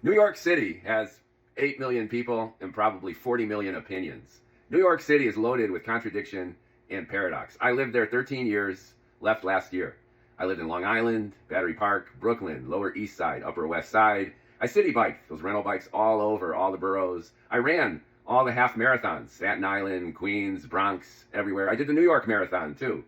New York City has 8 million people and probably 40 million opinions. New York City is loaded with contradiction and paradox. I lived there 13 years, left last year. I lived in Long Island, Battery Park, Brooklyn, Lower East Side, Upper West Side. I city biked, those rental bikes all over, all the boroughs. I ran all the half marathons, Staten Island, Queens, Bronx, everywhere. I did the New York Marathon too,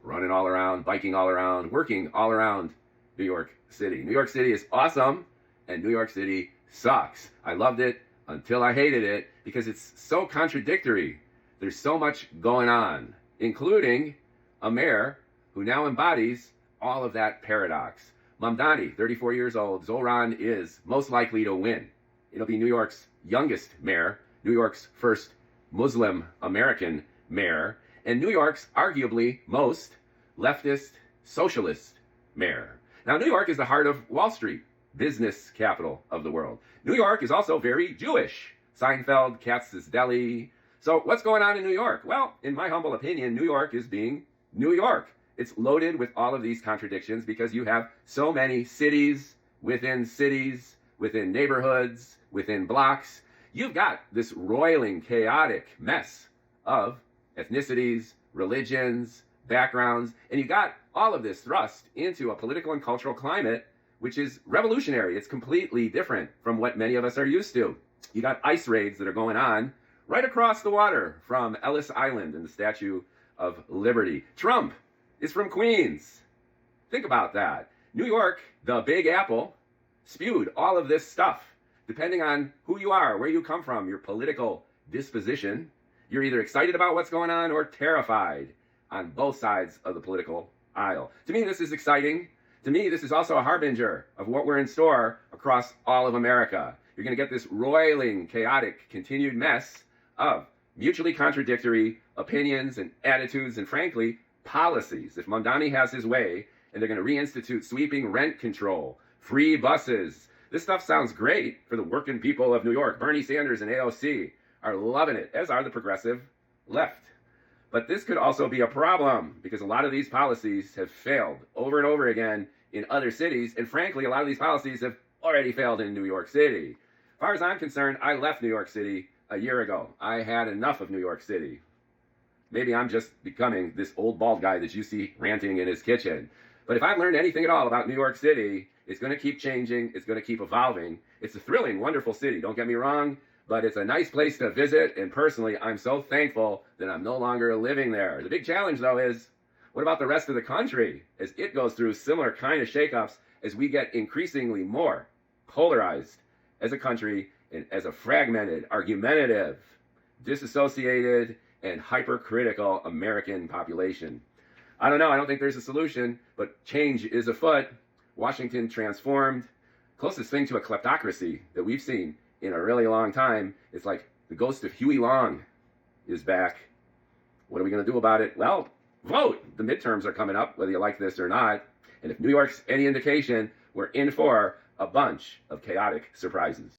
running all around, biking all around, working all around New York City. New York City is awesome, and New York City sucks. I loved it until I hated it because it's so contradictory. There's so much going on, including a mayor who now embodies all of that paradox. Mamdani, 34 years old, Zohran is most likely to win. It'll be New York's youngest mayor, New York's first Muslim American mayor, and New York's arguably most leftist socialist mayor. Now, New York is the heart of Wall Street, business capital of the world. New York is also very Jewish. Seinfeld, Katz's Deli. So what's going on in New York? Well, in my humble opinion, New York is being New York. It's loaded with all of these contradictions because you have so many cities, within neighborhoods, within blocks. You've got this roiling, chaotic mess of ethnicities, religions, backgrounds, and you got all of this thrust into a political and cultural climate which is revolutionary. It's completely different from what many of us are used to. You got ICE raids that are going on right across the water from Ellis Island and the Statue of Liberty. Trump is from Queens. Think about that. New York, the Big Apple, spewed all of this stuff. Depending on who you are, where you come from, your political disposition, you're either excited about what's going on or terrified on both sides of the political aisle. To me, this is exciting. To me, this is also a harbinger of what we're in store across all of America. You're going to get this roiling, chaotic, continued mess of mutually contradictory opinions and attitudes and, frankly, policies. If Mamdani has his way and they're going to reinstitute sweeping rent control, free buses, this stuff sounds great for the working people of New York. Bernie Sanders and AOC are loving it, as are the progressive left. But this could also be a problem because a lot of these policies have failed over and over again in other cities. And frankly, a lot of these policies have already failed in New York City. As far as I'm concerned, I left New York City a year ago. I had enough of New York City. Maybe I'm just becoming this old bald guy that you see ranting in his kitchen. But if I've learned anything at all about New York City, it's going to keep changing. It's going to keep evolving. It's a thrilling, wonderful city. Don't get me wrong. But it's a nice place to visit, and personally, I'm so thankful that I'm no longer living there. The big challenge, though, is what about the rest of the country as it goes through similar kind of shakeups as we get increasingly more polarized as a country and as a fragmented, argumentative, disassociated, and hypercritical American population? I don't know. I don't think there's a solution, but change is afoot. Washington transformed. Closest thing to a kleptocracy that we've seen in a really long time. It's like the ghost of Huey Long is back. What are we going to do about it? Well, vote. The midterms are coming up, whether you like this or not. And if New York's any indication, we're in for a bunch of chaotic surprises.